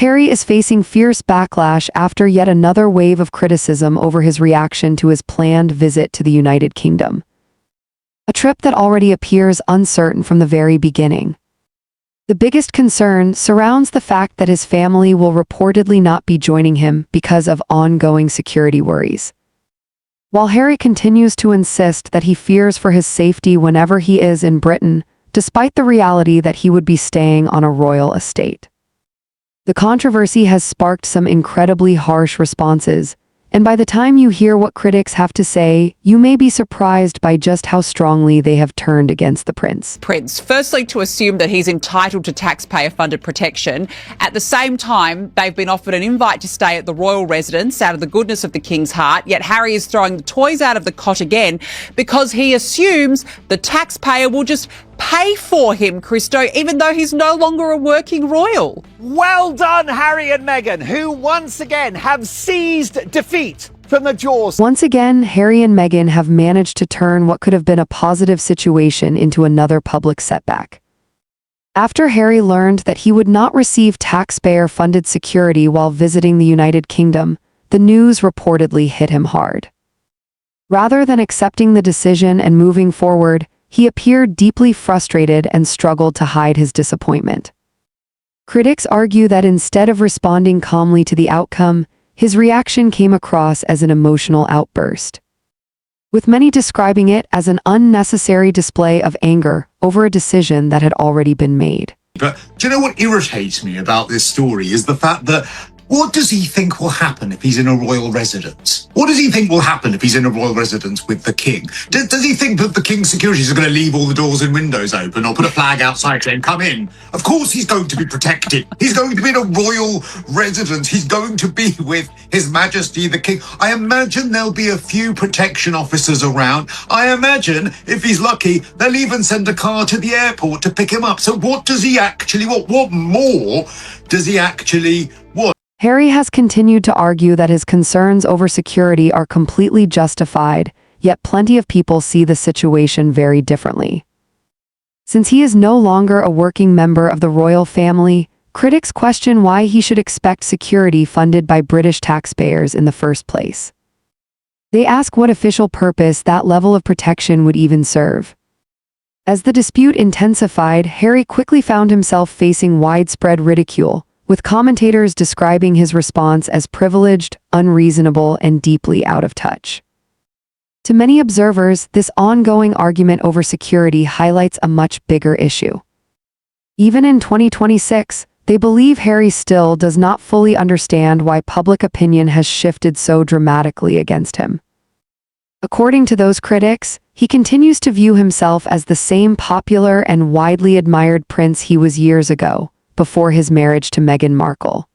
Harry is facing fierce backlash after yet another wave of criticism over his reaction to his planned visit to the United Kingdom. A trip that already appears uncertain from the very beginning. The biggest concern surrounds the fact that his family will reportedly not be joining him because of ongoing security worries. While Harry continues to insist that he fears for his safety whenever he is in Britain, despite the reality that he would be staying on a royal estate. The controversy has sparked some incredibly harsh responses, and by the time you hear what critics have to say, you may be surprised by just how strongly they have turned against the prince. Firstly, to assume that he's entitled to taxpayer-funded protection. At the same time, they've been offered an invite to stay at the royal residence out of the goodness of the king's heart, yet Harry is throwing the toys out of the cot again because he assumes the taxpayer will just pay for him, Christo, even though he's no longer a working royal. Well done, Harry and Meghan, who once again have seized defeat from the jaws. Once again, Harry and Meghan have managed to turn what could have been a positive situation into another public setback. After Harry learned that he would not receive taxpayer-funded security while visiting the United Kingdom, the news reportedly hit him hard. Rather than accepting the decision and moving forward, he appeared deeply frustrated and struggled to hide his disappointment. Critics argue that instead of responding calmly to the outcome, his reaction came across as an emotional outburst, with many describing it as an unnecessary display of anger over a decision that had already been made. But do you know what irritates me about this story is the fact that what does he think will happen if he's in a royal residence? What does he think will happen if he's in a royal residence with the king? Does he think that the king's securities are going to leave all the doors and windows open or put a flag outside saying, come in? Of course he's going to be protected. He's going to be in a royal residence. He's going to be with His Majesty the King. I imagine there'll be a few protection officers around. I imagine, if he's lucky, they'll even send a car to the airport to pick him up. So what does he actually want? What more does he actually want? Harry has continued to argue that his concerns over security are completely justified, yet plenty of people see the situation very differently. Since he is no longer a working member of the royal family, critics question why he should expect security funded by British taxpayers in the first place. They ask what official purpose that level of protection would even serve. As the dispute intensified, Harry quickly found himself facing widespread ridicule, with commentators describing his response as privileged, unreasonable, and deeply out of touch. To many observers, this ongoing argument over security highlights a much bigger issue. Even in 2026, they believe Harry still does not fully understand why public opinion has shifted so dramatically against him. According to those critics, he continues to view himself as the same popular and widely admired prince he was years ago, before his marriage to Meghan Markle.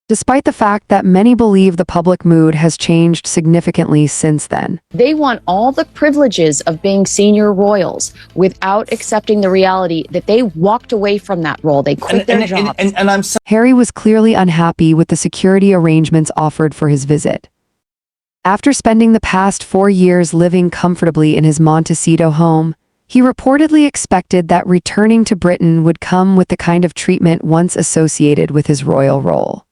Despite the fact that many believe the public mood has changed significantly since then. They want all the privileges of being senior royals without accepting the reality that they walked away from that role. They quit their jobs. Harry was clearly unhappy with the security arrangements offered for his visit. After spending the past 4 years living comfortably in his Montecito home, he reportedly expected that returning to Britain would come with the kind of treatment once associated with his royal role,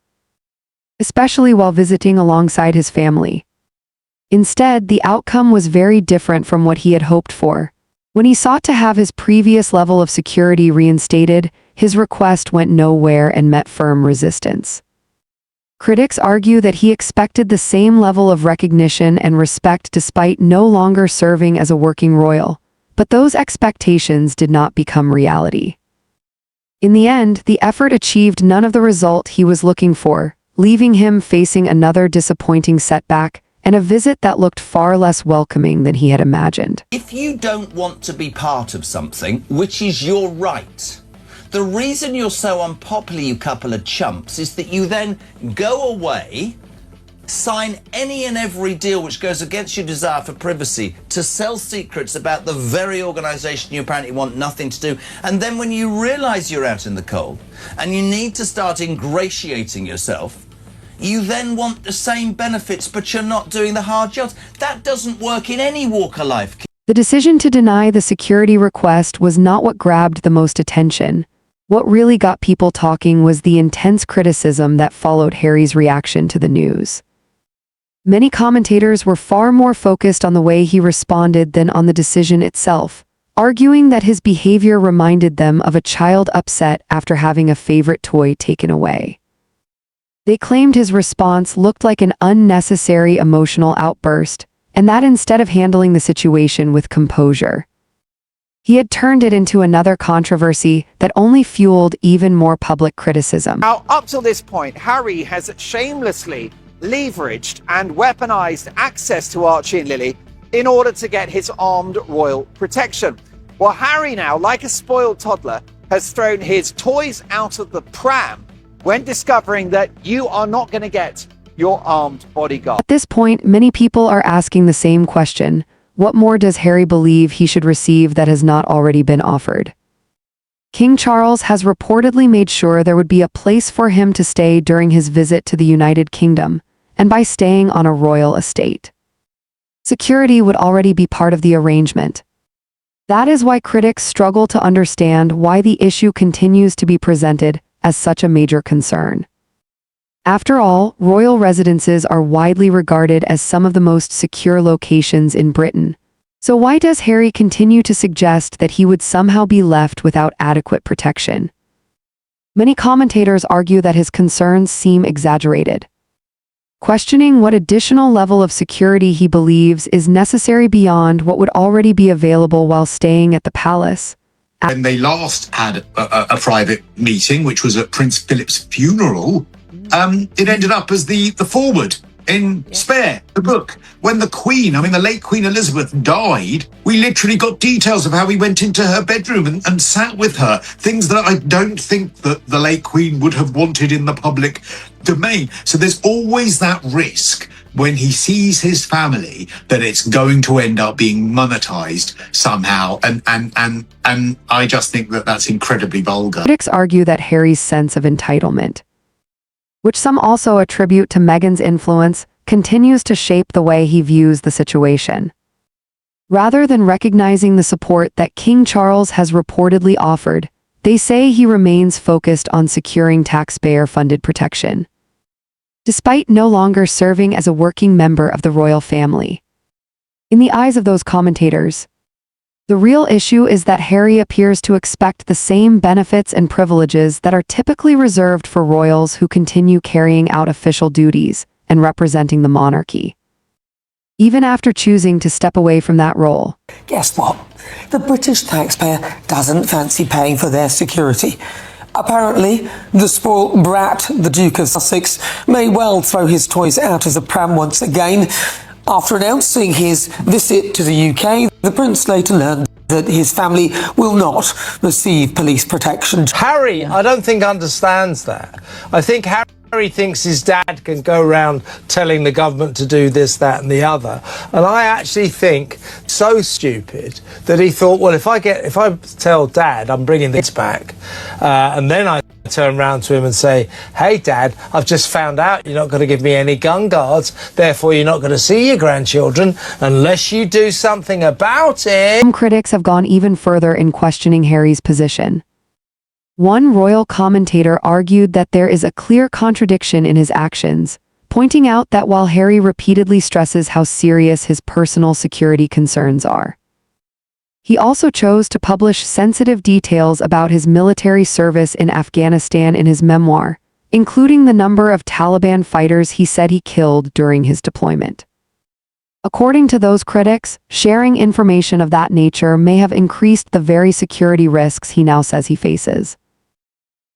especially while visiting alongside his family. Instead, the outcome was very different from what he had hoped for. When he sought to have his previous level of security reinstated, his request went nowhere and met firm resistance. Critics argue that he expected the same level of recognition and respect despite no longer serving as a working royal. But those expectations did not become reality. In the end, the effort achieved none of the result he was looking for, leaving him facing another disappointing setback and a visit that looked far less welcoming than he had imagined. If you don't want to be part of something, which is your right, the reason you're so unpopular, you couple of chumps, is that you then go away, sign any and every deal which goes against your desire for privacy to sell secrets about the very organisation you apparently want nothing to do. And then when you realise you're out in the cold and you need to start ingratiating yourself, you then want the same benefits, but you're not doing the hard jobs. That doesn't work in any walk of life. The decision to deny the security request was not what grabbed the most attention. What really got people talking was the intense criticism that followed Harry's reaction to the news. Many commentators were far more focused on the way he responded than on the decision itself, arguing that his behavior reminded them of a child upset after having a favorite toy taken away. They claimed his response looked like an unnecessary emotional outburst, and that instead of handling the situation with composure, he had turned it into another controversy that only fueled even more public criticism. Now, up till this point, Harry has shamelessly leveraged and weaponized access to Archie and Lily in order to get his armed royal protection. Well, Harry now, like a spoiled toddler, has thrown his toys out of the pram when discovering that you are not going to get your armed bodyguard. At this point, many people are asking the same question. What more does Harry believe he should receive that has not already been offered? King Charles has reportedly made sure there would be a place for him to stay during his visit to the United Kingdom, and by staying on a royal estate, security would already be part of the arrangement. That is why critics struggle to understand why the issue continues to be presented as such a major concern. After all, royal residences are widely regarded as some of the most secure locations in Britain. So why does Harry continue to suggest that he would somehow be left without adequate protection? Many commentators argue that his concerns seem exaggerated, questioning what additional level of security he believes is necessary beyond what would already be available while staying at the palace. When they last had a private meeting, which was at Prince Philip's funeral, it ended up as the forward in Spare, the book. When the late Queen Elizabeth died, we literally got details of how he went into her bedroom and sat with her. Things that I don't think that the late Queen would have wanted in the public domain. So there's always that risk when he sees his family that it's going to end up being monetized somehow. And I just think that that's incredibly vulgar. Critics argue that Harry's sense of entitlement, which some also attribute to Meghan's influence, continues to shape the way he views the situation. Rather than recognizing the support that King Charles has reportedly offered, they say he remains focused on securing taxpayer-funded protection, despite no longer serving as a working member of the royal family. In the eyes of those commentators, the real issue is that Harry appears to expect the same benefits and privileges that are typically reserved for royals who continue carrying out official duties and representing the monarchy, even after choosing to step away from that role. Guess what? The British taxpayer doesn't fancy paying for their security. Apparently, the spoilt brat, the Duke of Sussex, may well throw his toys out of the pram once again. After announcing his visit to the UK, the Prince later learned that his family will not receive police protection. Harry, I don't think understands that. I think Harry thinks his dad can go around telling the government to do this, that and the other. And I actually think so stupid that he thought, well, if I tell Dad I'm bringing this back, and then I turn around to him and say, hey, Dad, I've just found out you're not going to give me any gun guards, therefore you're not going to see your grandchildren unless you do something about it. Some critics have gone even further in questioning Harry's position. One royal commentator argued that there is a clear contradiction in his actions, pointing out that while Harry repeatedly stresses how serious his personal security concerns are, he also chose to publish sensitive details about his military service in Afghanistan in his memoir, including the number of Taliban fighters he said he killed during his deployment. According to those critics, sharing information of that nature may have increased the very security risks he now says he faces.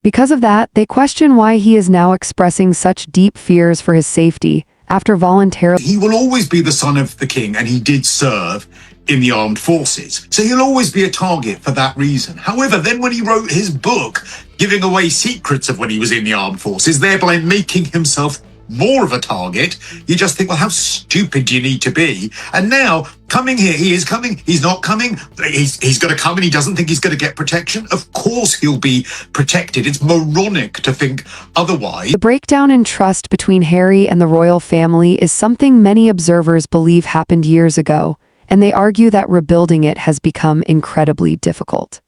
Because of that, they question why he is now expressing such deep fears for his safety after voluntarily. He will always be the son of the king, and he did serve in the armed forces. So he'll always be a target for that reason. However, then when he wrote his book, giving away secrets of when he was in the armed forces, thereby making himself more of a target, you just think, well, how stupid do you need to be? And now, coming here, he is coming, he's not coming, he's going to come and he doesn't think he's going to get protection. Of course he'll be protected. It's moronic to think otherwise. The breakdown in trust between Harry and the royal family is something many observers believe happened years ago, and they argue that rebuilding it has become incredibly difficult.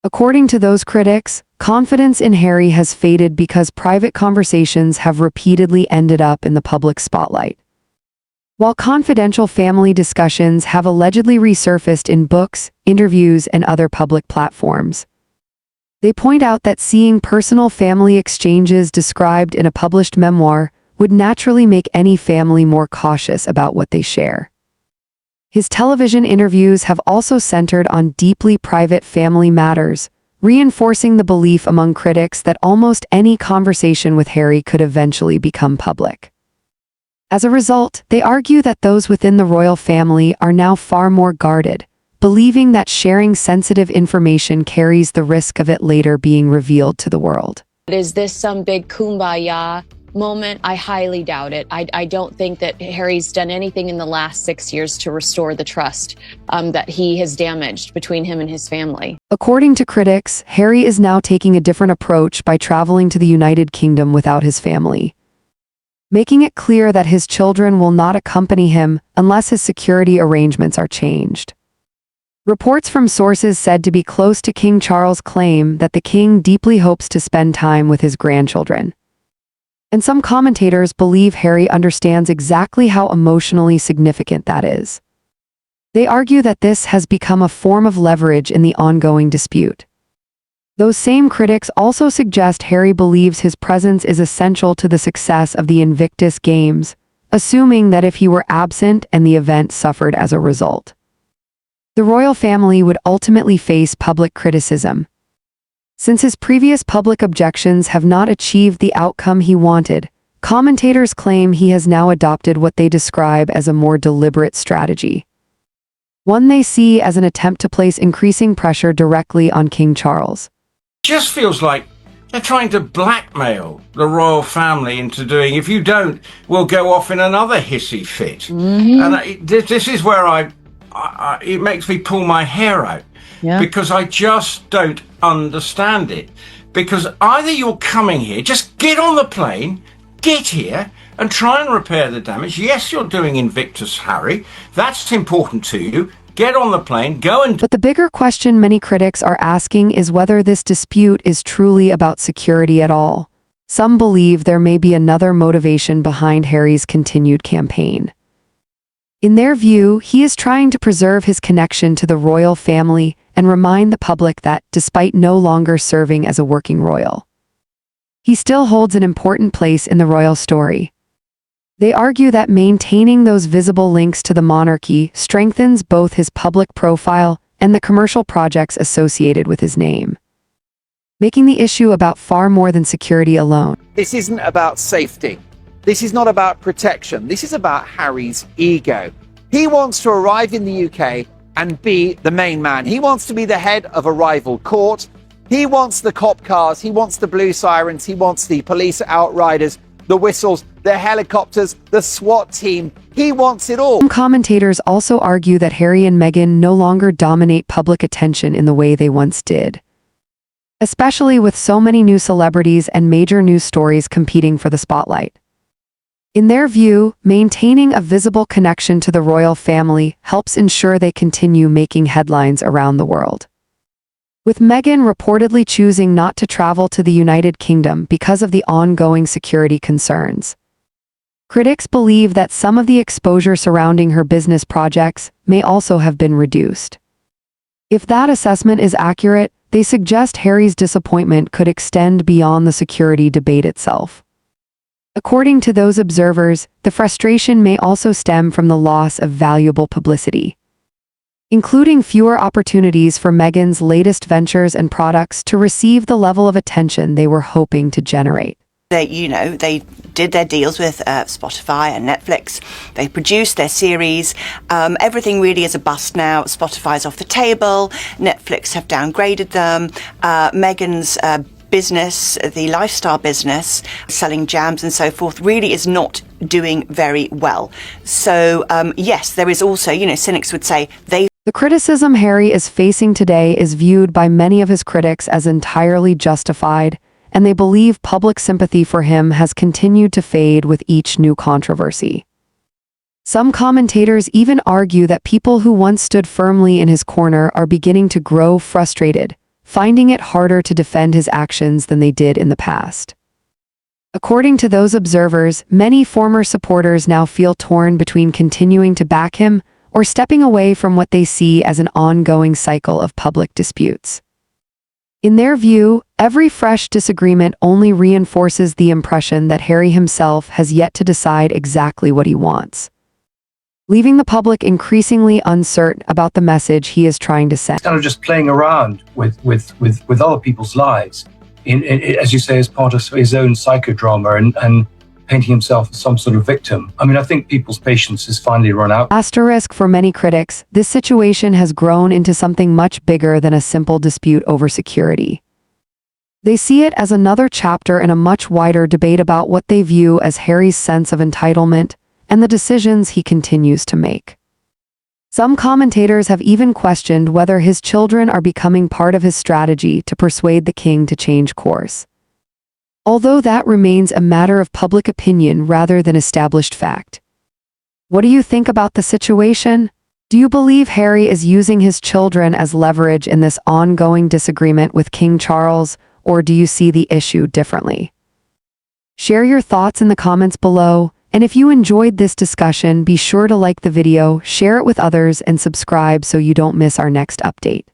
According to those critics, confidence in Harry has faded because private conversations have repeatedly ended up in the public spotlight. While confidential family discussions have allegedly resurfaced in books, interviews, and other public platforms, they point out that seeing personal family exchanges described in a published memoir would naturally make any family more cautious about what they share. His television interviews have also centered on deeply private family matters, reinforcing the belief among critics that almost any conversation with Harry could eventually become public. As a result, they argue that those within the royal family are now far more guarded, believing that sharing sensitive information carries the risk of it later being revealed to the world. Is this some big kumbaya moment? I highly doubt it. I don't think that Harry's done anything in the last 6 years to restore the trust that he has damaged between him and his family. According to critics, Harry is now taking a different approach by traveling to the United Kingdom without his family, making it clear that his children will not accompany him unless his security arrangements are changed. Reports from sources said to be close to King Charles claim that the king deeply hopes to spend time with his grandchildren. And some commentators believe Harry understands exactly how emotionally significant that is. They argue that this has become a form of leverage in the ongoing dispute. Those same critics also suggest Harry believes his presence is essential to the success of the Invictus Games, assuming that if he were absent and the event suffered as a result, the royal family would ultimately face public criticism. Since his previous public objections have not achieved the outcome he wanted, commentators claim he has now adopted what they describe as a more deliberate strategy, one they see as an attempt to place increasing pressure directly on King Charles. Just feels like they're trying to blackmail the royal family into doing, if you don't, we'll go off in another hissy fit. And this is where it makes me pull my hair out. Yeah. Because I just don't understand it. Because either you're coming here, just get on the plane, get here, and try and repair the damage. Yes, you're doing Invictus, Harry. That's important to you. Get on the plane, go and... But the bigger question many critics are asking is whether this dispute is truly about security at all. Some believe there may be another motivation behind Harry's continued campaign. In their view, he is trying to preserve his connection to the royal family and remind the public that, despite no longer serving as a working royal, he still holds an important place in the royal story. They argue that maintaining those visible links to the monarchy strengthens both his public profile and the commercial projects associated with his name, making the issue about far more than security alone. This isn't about safety. This is not about protection. This is about Harry's ego. He wants to arrive in the UK and be the main man. He wants to be the head of a rival court. He wants the cop cars. He wants the blue sirens. He wants the police outriders, the whistles, the helicopters, the SWAT team. He wants it all. Some commentators also argue that Harry and Meghan no longer dominate public attention in the way they once did, especially with so many new celebrities and major news stories competing for the spotlight. In their view, maintaining a visible connection to the royal family helps ensure they continue making headlines around the world. With Meghan reportedly choosing not to travel to the United Kingdom because of the ongoing security concerns, critics believe that some of the exposure surrounding her business projects may also have been reduced. If that assessment is accurate, they suggest Harry's disappointment could extend beyond the security debate itself. According to those observers, the frustration may also stem from the loss of valuable publicity, including fewer opportunities for Meghan's latest ventures and products to receive the level of attention they were hoping to generate. They did their deals with Spotify and Netflix. They produced their series. Everything really is a bust now. Spotify's off the table. Netflix have downgraded them. Meghan's business, the lifestyle business, selling jams and so forth, really is not doing very well. So, yes, there is also, cynics would say The criticism Harry is facing today is viewed by many of his critics as entirely justified, and they believe public sympathy for him has continued to fade with each new controversy. Some commentators even argue that people who once stood firmly in his corner are beginning to grow frustrated, finding it harder to defend his actions than they did in the past. According to those observers, many former supporters now feel torn between continuing to back him or stepping away from what they see as an ongoing cycle of public disputes. In their view, every fresh disagreement only reinforces the impression that Harry himself has yet to decide exactly what he wants, leaving the public increasingly uncertain about the message he is trying to send. Kind of just playing around with other people's lives, as you say, as part of his own psychodrama and painting himself as some sort of victim. I mean, I think people's patience has finally run out. Asterisk for many critics, this situation has grown into something much bigger than a simple dispute over security. They see it as another chapter in a much wider debate about what they view as Harry's sense of entitlement and the decisions he continues to make. Some commentators have even questioned whether his children are becoming part of his strategy to persuade the king to change course, although that remains a matter of public opinion rather than established fact. What do you think about the situation? Do you believe Harry is using his children as leverage in this ongoing disagreement with King Charles, or do you see the issue differently? Share your thoughts in the comments below, and if you enjoyed this discussion, be sure to like the video, share it with others, and subscribe so you don't miss our next update.